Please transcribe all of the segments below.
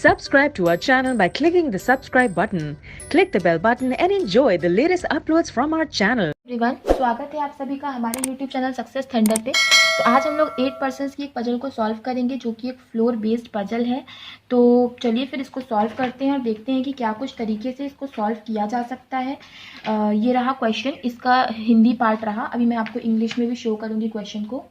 Subscribe to our channel by clicking the subscribe button. Click the bell button and enjoy the latest uploads from our channel. Everyone, स्वागत है आप सभी का हमारे YouTube channel success thunder पे। तो आज हम लोग 8 पर्सन्स की एक पजल को सॉल्व करेंगे जो कि एक फ्लोर बेस्ड पजल है। तो चलिए फिर इसको सॉल्व करते हैं और देखते हैं कि क्या कुछ तरीके से इसको सॉल्व किया जा सकता है। ये रहा क्वेश्चन, इसका हिंदी पार्ट रहा। अभी मैं आपको इंग्लिश में भी शो करूँगी क्वेश्चन को।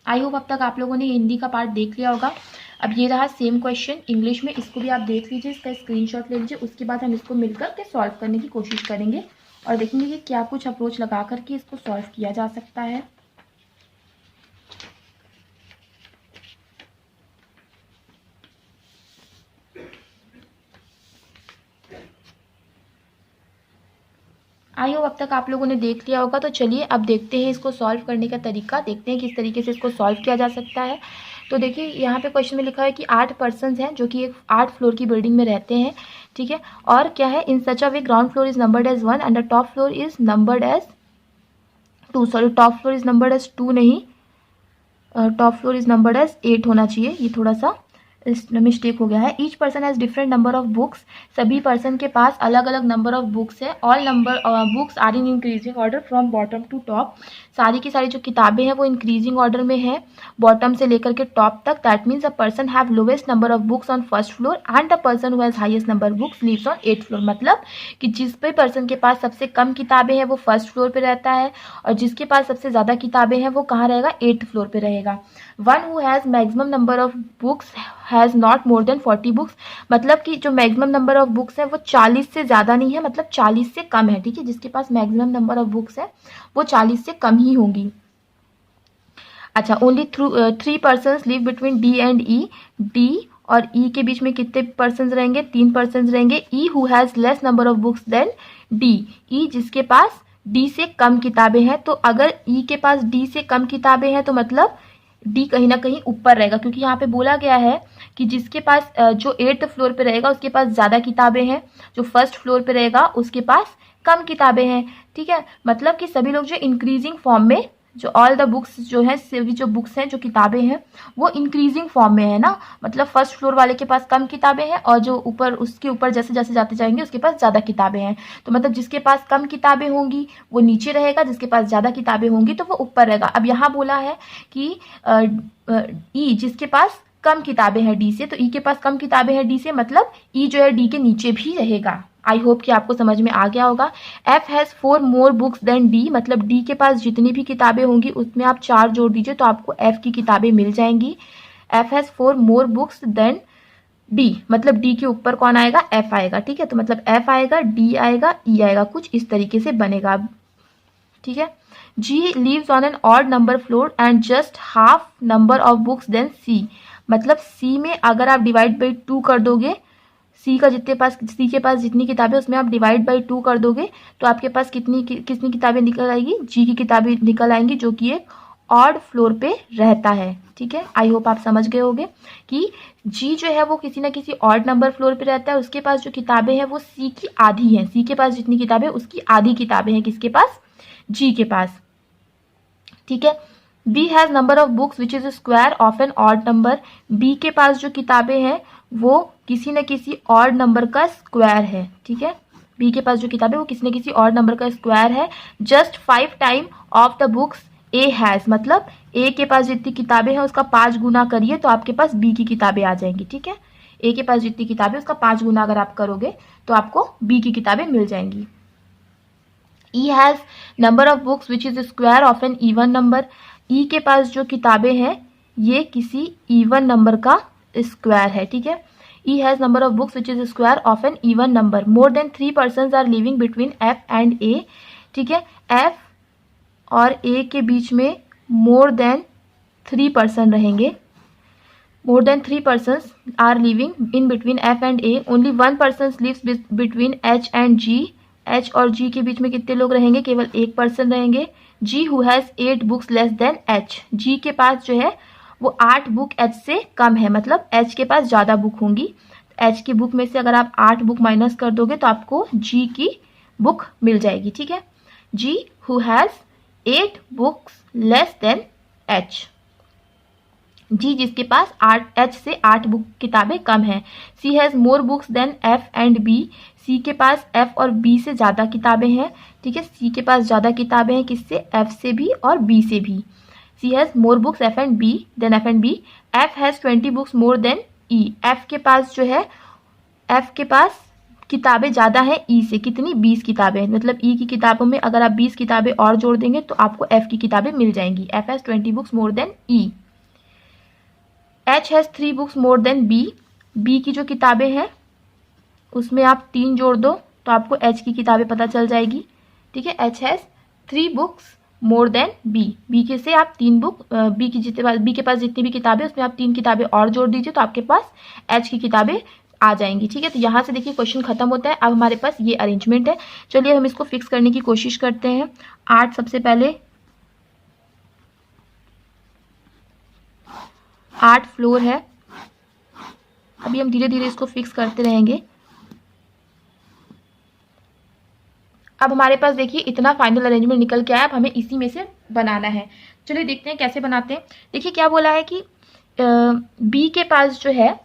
आई होप अब तक आप लोगों ने हिंदी का पार्ट देख लिया होगा। अब ये रहा सेम क्वेश्चन इंग्लिश में, इसको भी आप देख लीजिए, इसका स्क्रीनशॉट ले लीजिए। उसके बाद हम इसको मिलकर के सॉल्व करने की कोशिश करेंगे और देखेंगे कि क्या कुछ अप्रोच लगा करके इसको सॉल्व किया जा सकता है। आई होप अब तक आप लोगों ने देख लिया होगा। तो चलिए अब देखते हैं इसको सॉल्व करने का तरीका, देखते हैं किस तरीके से इसको सॉल्व किया जा सकता है। तो देखिए यहाँ पे क्वेश्चन में लिखा है कि 8 पर्सन्स हैं जो कि एक 8 फ्लोर की बिल्डिंग में रहते हैं, ठीक है। और क्या है, in such a way ground floor is numbered as 1 and the top floor is numbered as 2। Sorry, top floor is numbered as 2 नहीं, top floor is numbered as 8 होना चाहिए। ये थोड़ा सा मिस्टेक हो गया है। Each person has different number of books, सभी पर्सन के पास अलग अलग नंबर ऑफ बुक्स है। All number books are in increasing order from bottom to top, सारी की सारी जो किताबें हैं वो इंक्रीजिंग ऑर्डर में है बॉटम से लेकर के टॉप तक। That means a person have lowest number of books on first floor and the person who has highest number books lives on 8th floor. मतलब कि जिस पे पर्सन के पास सबसे कम किताबें हैं वो फर्स्ट फ्लोर पे रहता है और जिसके पास सबसे ज़्यादा किताबें हैं वो कहाँ रहेगा, 8th फ्लोर पे रहेगा। One who has maximum number of books has not more than 40 books, मतलब कि जो मैक्सिमम नंबर ऑफ बुक्स है वो 40 से ज़्यादा नहीं है, मतलब 40 से कम है, ठीक है। जिसके पास मैक्सिमम नंबर ऑफ बुक्स है वो 40 से कम ही होंगी। अच्छा, only 3 persons live between D and E, D और ई के बीच में कितने पर्सन्स रहेंगे, 3 पर्सन्स रहेंगे। E who has less number of books than D, E जिसके पास डी से कम किताबें हैं। तो अगर ई के पास डी से कम किताबें हैं तो मतलब डी कहीं ना कहीं ऊपर रहेगा, क्योंकि यहाँ पे बोला गया है कि जिसके पास जो 8th फ्लोर पे रहेगा उसके पास ज़्यादा किताबें हैं, जो फर्स्ट फ्लोर पे रहेगा उसके पास कम किताबें हैं, ठीक है। मतलब कि सभी लोग जो इंक्रीजिंग फॉर्म में, जो ऑल द बुक्स जो है, सभी जो बुक्स हैं, जो किताबें हैं वो इंक्रीजिंग फॉर्म में है ना। मतलब फर्स्ट फ्लोर वाले के पास कम किताबें हैं और जो ऊपर उसके ऊपर जैसे जैसे जाते जाएंगे उसके पास ज़्यादा किताबें हैं। तो मतलब जिसके पास कम किताबें होंगी वो नीचे रहेगा, जिसके पास ज़्यादा किताबें होंगी तो वो ऊपर रहेगा। अब यहाँ बोला है कि ई जिसके पास कम किताबें हैं डी से, तो ई के पास कम किताबें हैं डी से, मतलब ई जो है डी के नीचे भी रहेगा। आई होप कि आपको समझ में आ गया होगा। F has 4 more books than D, मतलब डी के पास जितनी भी किताबें होंगी उसमें आप 4 जोड़ दीजिए तो आपको एफ की किताबें मिल जाएंगी। F has 4 more books than D, मतलब डी के ऊपर कौन आएगा, एफ आएगा, ठीक है। तो मतलब एफ आएगा, डी आएगा, ई आएगा, कुछ इस तरीके से बनेगा, ठीक है। G lives on an odd number floor and just half number of books than C, मतलब सी में अगर आप डिवाइड बाई 2 कर दोगे, सी के पास जितनी किताबें उसमें आप डिवाइड बाई 2 कर दोगे तो आपके पास कितनी किताबें निकल आएगी, जी की किताबें निकल आएंगी, जो कि एक ऑड फ्लोर पे रहता है, ठीक है। आई होप आप समझ गए होंगे कि जी जो है वो किसी ना किसी ऑड नंबर फ्लोर पे रहता है, उसके पास जो किताबें हैं वो सी की आधी हैं, सी के पास जितनी किताबें उसकी आधी किताबें हैं किसके पास, जी के पास, ठीक है। B has number of books which is square of an odd number, B के पास जो किताबें हैं वो किसी न किसी ऑड नंबर का स्क्वायर है, ठीक है। बी के पास जो किताबें वो किसी न किसी ऑड नंबर का स्क्वायर है। Just 5 time of the books A has, मतलब ए के पास जितनी किताबें हैं उसका 5 गुना करिए तो आपके पास बी की किताबें आ जाएंगी, ठीक है। ए के पास जितनी किताबें उसका 5 गुना अगर आप करोगे तो आपको बी की किताबें मिल जाएंगी। E has number of books which is square of an even number, E के पास जो किताबें हैं ये किसी इवन नंबर का स्क्वायर है, ठीक है। E has number of books which is square of an even number. More than 3 persons are living between F and A, ठीक है। एफ और ए के बीच में मोर देन 3 पर्सन रहेंगे, more than 3 persons are living in between F and A. Only 1 person lives between H and G, H और G के बीच में कितने लोग रहेंगे, केवल 1 पर्सन रहेंगे। G who has 8 books less than H, G के पास जो है वो 8 बुक एच से कम है, मतलब एच के पास ज़्यादा बुक होंगी। एच की बुक में से अगर आप 8 बुक माइनस कर दोगे तो आपको जी की बुक मिल जाएगी, ठीक है। G who has 8 books less than H. G जिसके पास एच से 8 बुक किताबें कम है। C has more books than F and B, C के पास एफ और बी से ज़्यादा किताबें हैं। ठीक है, सी के पास ज़्यादा किताबें हैं किससे, एफ से भी और बी से भी। C has more books F and B than F and B. F has 20 books more than E, F के पास जो है, एफ के पास किताबें ज़्यादा है ई से, कितनी, 20 किताबें। मतलब ई की किताबों में अगर आप 20 किताबें और जोड़ देंगे तो आपको एफ की किताबें मिल जाएंगी। F has 20 books more than E. H has 3 books more than B, B की जो किताबें हैं उसमें आप 3 जोड़ दो तो आपको एच की किताबें पता चल जाएगी। ठीक है, H has 3 books more than B, B के से आप 3 बुक, बी के पास जितनी भी किताबें उसमें आप 3 किताबें और जोड़ दीजिए तो आपके पास एच की किताबें आ जाएंगी। ठीक है, तो यहाँ से देखिए क्वेश्चन खत्म होता है। अब हमारे पास ये अरेंजमेंट है। चलिए हम इसको फिक्स करने की कोशिश करते हैं। 8 सबसे पहले, 8 फ्लोर है। अभी हम धीरे धीरे इसको फिक्स करते रहेंगे। अब हमारे पास देखिए इतना फाइनल अरेंजमेंट निकल के आया। अब हमें इसी में से बनाना है। चलिए देखते हैं कैसे बनाते हैं। देखिए क्या बोला है कि बी के पास जो है,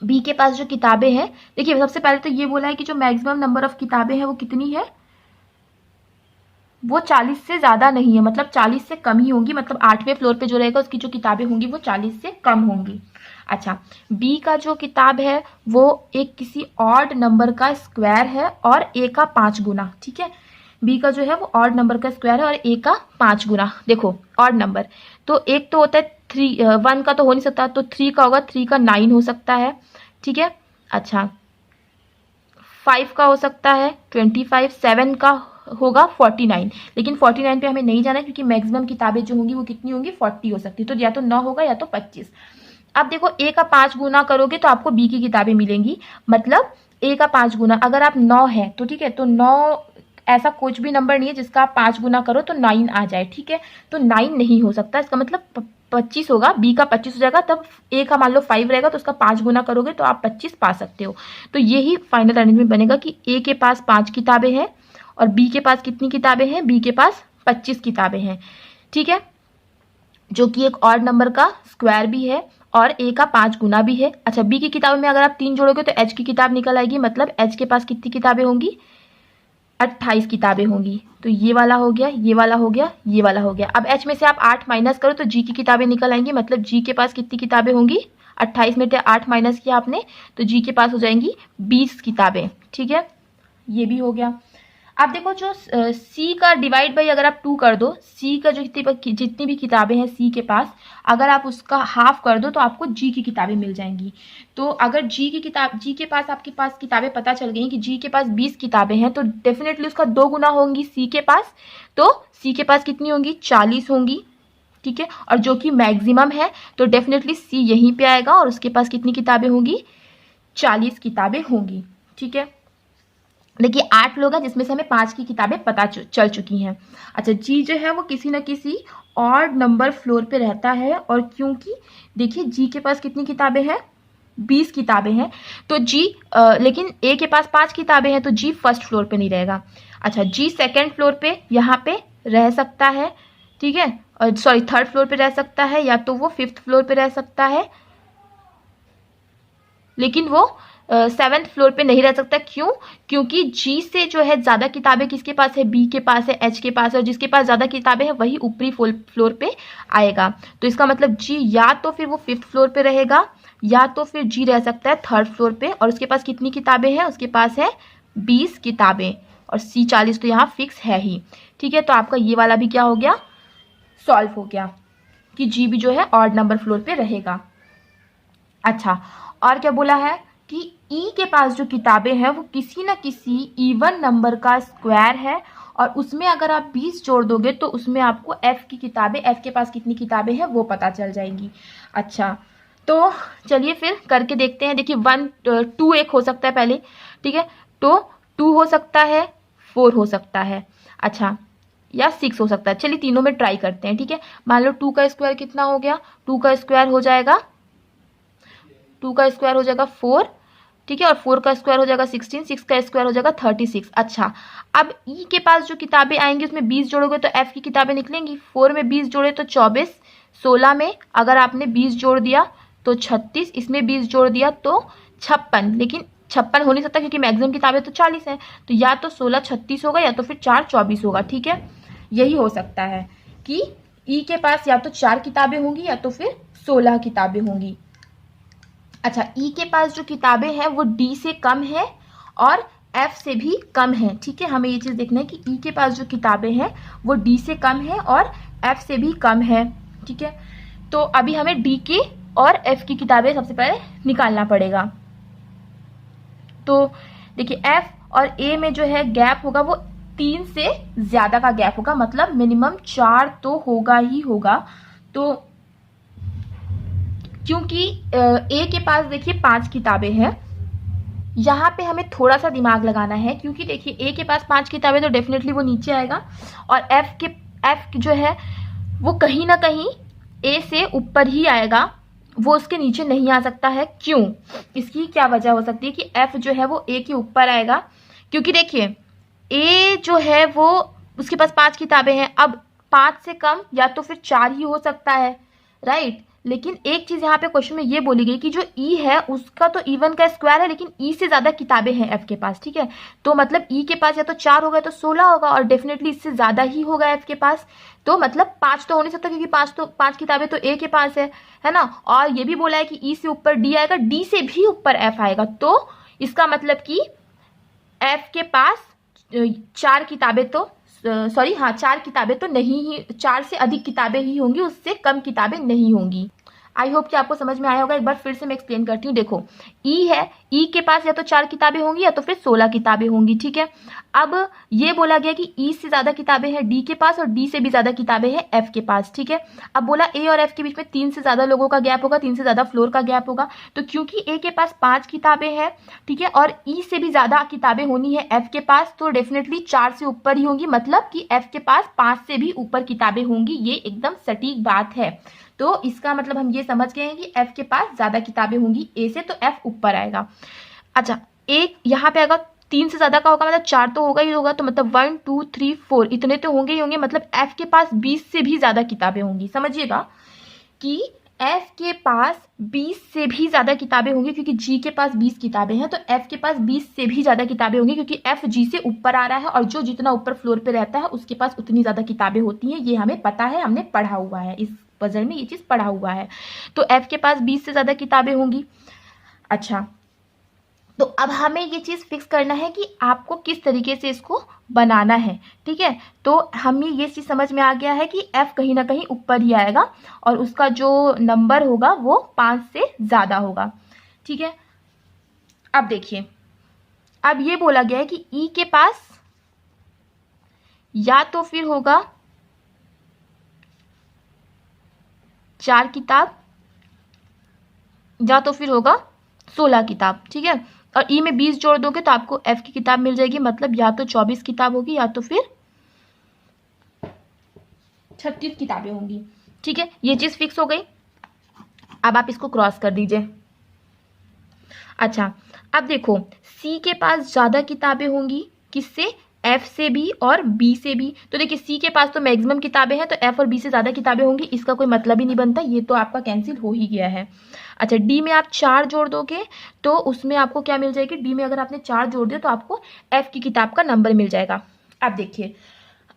बी के पास जो किताबें हैं, देखिए सबसे पहले तो ये बोला है कि जो मैक्सिमम नंबर ऑफ किताबें हैं वो कितनी है, वो 40 से ज़्यादा नहीं है, मतलब 40 से कम ही होंगी। मतलब 8वें फ्लोर पे जो रहेगा उसकी जो किताबें होंगी वो 40 से कम होंगी। अच्छा, बी का जो किताब है वो एक किसी ऑड नंबर का स्क्वायर है और ए का 5 गुना। ठीक है, बी का जो है वो ऑड नंबर का स्क्वायर है और ए का 5 गुना। देखो ऑड नंबर तो एक तो होता है 1 का तो हो नहीं सकता, तो 3 का होगा, 3 का 9 हो सकता है। ठीक है, अच्छा 5 का हो सकता है 25, 7 का होगा 49, लेकिन 49 पे हमें नहीं जाना है क्योंकि मैक्सिमम किताबें जो होंगी वो कितनी होंगी, 40 हो सकती है। तो या तो 9 होगा या तो 25। अब देखो ए का 5 गुना करोगे तो आपको बी की किताबें मिलेंगी। मतलब ए का 5 गुना, अगर आप 9 है तो ठीक है, तो 9 ऐसा कुछ भी नंबर नहीं है जिसका आप 5 गुना करो तो 9 आ जाए। ठीक है, तो 9 नहीं हो सकता, इसका मतलब 25 होगा, बी का 25 हो जाएगा। तब ए का मान लो 5 रहेगा तो उसका 5 गुना करोगे तो आप 25 पा सकते हो। तो यही फाइनल अरेंजमेंट बनेगा कि ए के पास 5 किताबें हैं और बी के पास कितनी किताबें हैं, बी के पास 25 किताबें हैं। ठीक है, जो कि एक ऑड नंबर का स्क्वायर भी है और ए का 5 गुना भी है। अच्छा, बी की किताबों में अगर आप 3 जोड़ोगे तो एच की किताब निकल आएगी। मतलब एच के पास कितनी किताबें होंगी, 28 किताबें होंगी। तो ये वाला हो गया, ये वाला हो गया, ये वाला हो गया। अब एच में से आप 8 माइनस करो तो जी की किताबें निकल आएंगी। मतलब जी के पास कितनी किताबें होंगी, 28 में से 8 माइनस किया आपने तो जी के पास हो जाएंगी 20 किताबें। ठीक है, ये भी हो गया। अब देखो जो सी का डिवाइड बाई अगर आप 2 कर दो, सी का जो जितनी भी किताबें हैं सी के पास, अगर आप उसका हाफ कर दो तो आपको जी की किताबें मिल जाएंगी। तो अगर जी के पास आपके पास किताबें पता चल गई कि जी के पास 20 किताबें हैं तो डेफिनेटली उसका 2 गुना होंगी सी के पास। तो सी के पास कितनी होंगी, 40 होंगी। ठीक है, और जो कि मैक्सिमम है तो डेफिनेटली सी यहीं पे आएगा और उसके पास कितनी किताबें होंगी, 40 किताबें होंगी। ठीक है, देखिए 8 लोग हैं जिसमें से हमें 5 की किताबें पता चल चुकी हैं। अच्छा, जी जो है वो किसी न किसी ऑड नंबर फ्लोर पे रहता है और क्योंकि देखिए जी के पास कितनी किताबें हैं, 20 किताबें हैं। तो जी लेकिन ए के पास 5 किताबें हैं तो जी फर्स्ट फ्लोर पे नहीं रहेगा। अच्छा, जी सेकेंड फ्लोर पे यहाँ पे रह सकता है। ठीक है, सॉरी थर्ड फ्लोर पे रह सकता है या तो वो 5th फ्लोर पे रह सकता है, लेकिन वो 7th फ्लोर पे नहीं रह सकता। क्यों, क्योंकि जी से जो है ज़्यादा किताबें किसके पास है, बी के पास है, एच के पास है, और जिसके पास ज़्यादा किताबें हैं वही ऊपरी फ्लोर पे आएगा। तो इसका मतलब जी या तो फिर वो 5th फ्लोर पे रहेगा या तो फिर जी रह सकता है 3rd फ्लोर पे। और उसके पास कितनी किताबें हैं, उसके पास है 20 किताबें और सी 40 तो यहाँ फिक्स है ही। ठीक है, तो आपका ये वाला भी क्या हो गया, सॉल्व हो गया कि जी भी जो है ऑड नंबर फ्लोर पे रहेगा। अच्छा, और क्या बोला है कि ई के पास जो किताबें हैं वो किसी न किसी इवन नंबर का स्क्वायर है और उसमें अगर आप 20 जोड़ दोगे तो उसमें आपको एफ की किताबें, एफ के पास कितनी किताबें हैं वो पता चल जाएंगी। अच्छा, तो चलिए फिर करके देखते हैं। देखिए 1 2 एक हो सकता है पहले। ठीक है, तो 2 हो सकता है, 4 हो सकता है, अच्छा या 6 हो सकता है। चलिए तीनों में ट्राई करते हैं। ठीक है, मान लो 2 का स्क्वायर कितना हो गया, 2 का स्क्वायर हो जाएगा 2 का स्क्वायर हो जाएगा 4। ठीक है, और 4 का स्क्वायर हो जाएगा 16, 6 का स्क्वायर हो जाएगा 36। अच्छा, अब ई के पास जो किताबें आएंगी उसमें 20 जोड़ोगे तो एफ की किताबें निकलेंगी। 4 में 20 जोड़े तो 24, 16 में अगर आपने 20 जोड़ दिया तो 36, इसमें 20 जोड़ दिया तो 56, लेकिन 56 हो नहीं सकता क्योंकि मैक्सिमम किताबें तो 40 हैं, तो या तो 16 36 होगा या तो फिर 4 24 होगा। ठीक है, यही हो सकता है कि ई के पास या तो 4 किताबें होंगी या तो फिर 16 किताबें होंगी। अच्छा, ई के पास जो किताबें हैं वो डी से कम है और एफ से भी कम है। ठीक है, हमें ये चीज देखना है कि ई के पास जो किताबें हैं वो डी से कम है और एफ से भी कम है। ठीक है, तो अभी हमें डी की और एफ की किताबें सबसे पहले निकालना पड़ेगा। तो देखिए एफ और ए में जो है गैप होगा वो 3 से ज्यादा का गैप होगा, मतलब मिनिमम 4 तो होगा ही होगा। तो क्योंकि ए के पास देखिए 5 किताबें हैं, यहाँ पे हमें थोड़ा सा दिमाग लगाना है, क्योंकि देखिए ए के पास 5 किताबें तो डेफिनेटली वो नीचे आएगा और एफ जो है वो कहीं ना कहीं ए से ऊपर ही आएगा, वो उसके नीचे नहीं आ सकता है। क्यों? इसकी क्या वजह हो सकती है कि एफ जो है वो ए के ऊपर आएगा, क्योंकि देखिए ए जो है वो उसके पास 5 किताबें हैं, अब 5 से कम या तो फिर 4 ही हो सकता है, राइट। लेकिन एक चीज यहाँ पे क्वेश्चन में ये बोली गई कि जो ई है उसका तो E1 का स्क्वायर है, लेकिन ई से ज्यादा किताबें हैं एफ के पास। ठीक है, तो मतलब ई के पास या तो 4 होगा तो 16 होगा और डेफिनेटली इससे ज्यादा ही होगा एफ के पास। तो मतलब 5 तो हो नहीं सकता क्योंकि 5 किताबें तो ए के पास है ना। और ये भी बोला है कि ई से ऊपर डी आएगा, डी से भी ऊपर एफ आएगा, तो इसका मतलब कि एफ के पास 4 किताबें तो सॉरी हाँ 4 किताबें तो नहीं ही, 4 से अधिक किताबें ही होंगी, उससे कम किताबें नहीं होंगी। आई होप कि आपको समझ में आया होगा। एक बार फिर से मैं एक्सप्लेन करती हूँ। देखो ई है, ई के पास या तो 4 किताबें होंगी या तो फिर 16 किताबें होंगी। ठीक है, अब ये बोला गया कि ई से ज्यादा किताबें हैं डी के पास और डी से भी ज्यादा किताबें हैं एफ के पास। ठीक है, अब बोला ए और एफ के बीच में 3 से ज्यादा लोगों का गैप होगा, 3 से ज्यादा फ्लोर का गैप होगा। तो क्योंकि ए के पास 5 किताबें हैं, ठीक है, और ई से भी ज्यादा किताबें होनी है एफ के पास, तो डेफिनेटली 4 से ऊपर ही होंगी, मतलब कि एफ के पास 5 से भी ऊपर किताबें होंगी। ये एकदम सटीक बात है। तो इसका मतलब हम ये समझ गए हैं कि एफ के पास ज्यादा किताबें होंगी ए से, तो एफ ऊपर आएगा। अच्छा, एक यहाँ पे अगर 3 से ज्यादा का होगा मतलब 4 तो होगा ही होगा, तो मतलब 1 2 3 4 इतने तो होंगे ही होंगे, मतलब एफ के पास 20 से भी ज्यादा किताबें होंगी। समझिएगा कि एफ के पास 20 से भी ज्यादा किताबें होंगी, क्योंकि जी के पास 20 किताबें हैं, तो एफ के पास 20 से भी ज्यादा किताबें होंगी, क्योंकि एफ जी से ऊपर आ रहा है और जो जितना ऊपर फ्लोर पे रहता है उसके पास उतनी ज्यादा किताबें होती हैं। ये हमें पता है, हमने पढ़ा हुआ है, इस पजल में ये चीज पढ़ा हुआ है। तो एफ के पास 20 से ज्यादा किताबें होंगी। अच्छा, तो अब हमें ये चीज फिक्स करना है कि आपको किस तरीके से इसको बनाना है। ठीक है, तो हमें ये चीज समझ में आ गया है कि एफ कहीं ना कहीं ऊपर ही आएगा और उसका जो नंबर होगा वो 5 से ज्यादा होगा। ठीक है, अब देखिए, अब ये बोला गया है कि ई के पास या तो फिर होगा 4 किताब या तो फिर होगा 16 किताब। ठीक है, और ई में 20 जोड़ दोगे तो आपको एफ की किताब मिल जाएगी, मतलब या तो 24 किताब होगी या तो फिर 36 किताबें होंगी। ठीक है, ये चीज फिक्स हो गई। अब आप इसको क्रॉस कर दीजिए। अच्छा, अब देखो सी के पास ज्यादा किताबें होंगी, किससे? एफ से भी और बी से भी। तो देखिए सी के पास तो मैक्सिमम किताबें हैं, तो एफ और बी से ज्यादा किताबें होंगी, इसका कोई मतलब ही नहीं बनता, ये तो आपका कैंसिल हो ही गया है। अच्छा, डी में आप 4 जोड़ दोगे तो उसमें आपको क्या मिल जाएगी? डी में अगर आपने 4 जोड़ दिया तो आपको एफ की किताब का नंबर मिल जाएगा। अब देखिए,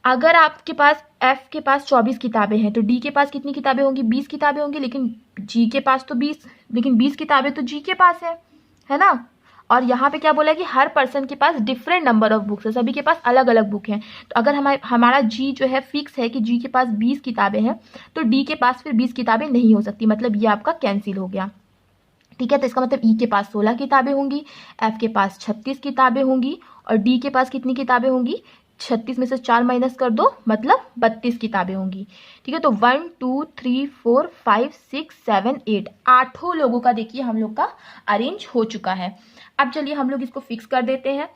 अगर आपके पास एफ के पास 24 किताबें हैं तो डी के पास कितनी किताबें होंगी? 20 किताबें होंगी, लेकिन जी के पास तो 20, लेकिन 20 किताबें तो जी के पास है ना। और यहाँ पे क्या बोला है कि हर पर्सन के पास डिफरेंट नंबर ऑफ बुक्स है, सभी के पास अलग अलग बुक हैं। तो अगर हमारा जी जो है फिक्स है कि जी के पास 20 किताबें हैं, तो डी के पास फिर 20 किताबें नहीं हो सकती, मतलब ये आपका कैंसिल हो गया। ठीक है, तो इसका मतलब ई के पास 16 किताबें होंगी, एफ के पास 36 किताबें होंगी और डी के पास कितनी किताबें होंगी? 36 में से 4 माइनस कर दो, मतलब 32 किताबें होंगी। ठीक है, तो 1 2 3 4 5 6 7 8 8 लोगों का देखिए हम लोग का अरेंज हो चुका है। अब चलिए हम लोग इसको फिक्स कर देते हैं।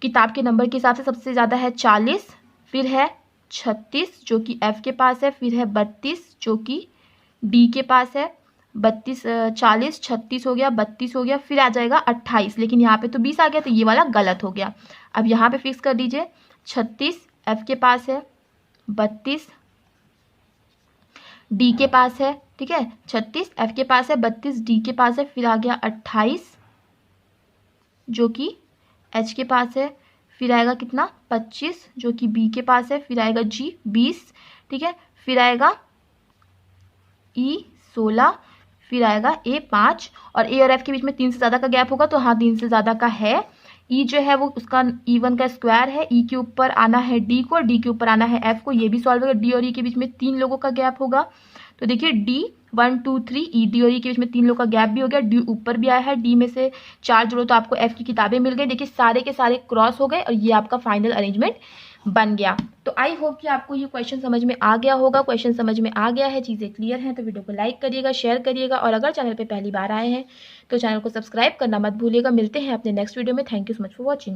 किताब के नंबर के हिसाब से सबसे ज्यादा है 40, फिर है 36 जो कि एफ के पास है, फिर है 32 जो कि डी के पास है। 32 40 36 हो गया, 32 हो गया, फिर आ जाएगा 28, लेकिन यहाँ पे तो 20 आ गया, तो ये वाला गलत हो गया। अब यहाँ पे फिक्स कर दीजिए, 36 एफ के पास है, 32 डी के पास है, ठीक है 36, एफ के पास है 32, डी के पास है, फिर आ गया 28 जो कि एच के पास है, फिर आएगा कितना 25 जो कि बी के पास है, फिर आएगा जी 20, ठीक है, फिर आएगा ई 16, फिर आएगा ए 5, और ए और एफ के बीच में 3 से ज़्यादा का गैप होगा तो हाँ 3 से ज़्यादा का है। ई जो है वो उसका E1 का स्क्वायर है, ई के ऊपर आना है डी को और डी के ऊपर आना है एफ को, ये भी सॉल्व होगा। डी और ई के बीच में 3 लोगों का गैप होगा तो देखिए डी 1 2 3 ई, डी और ई के बीच में 3 लोगों का गैप भी हो गया, डी ऊपर भी आया है, डी में से 4 जोड़ो तो आपको एफ की किताबें मिल गई। देखिए सारे के सारे क्रॉस हो गए और ये आपका फाइनल अरेंजमेंट बन गया। तो आई होप कि आपको ये क्वेश्चन समझ में आ गया होगा। क्वेश्चन समझ में आ गया है, चीज़ें क्लियर हैं तो वीडियो को लाइक करिएगा, शेयर करिएगा, और अगर चैनल पे पहली बार आए हैं तो चैनल को सब्सक्राइब करना मत भूलिएगा। मिलते हैं अपने नेक्स्ट वीडियो में। Thank you so much for watching.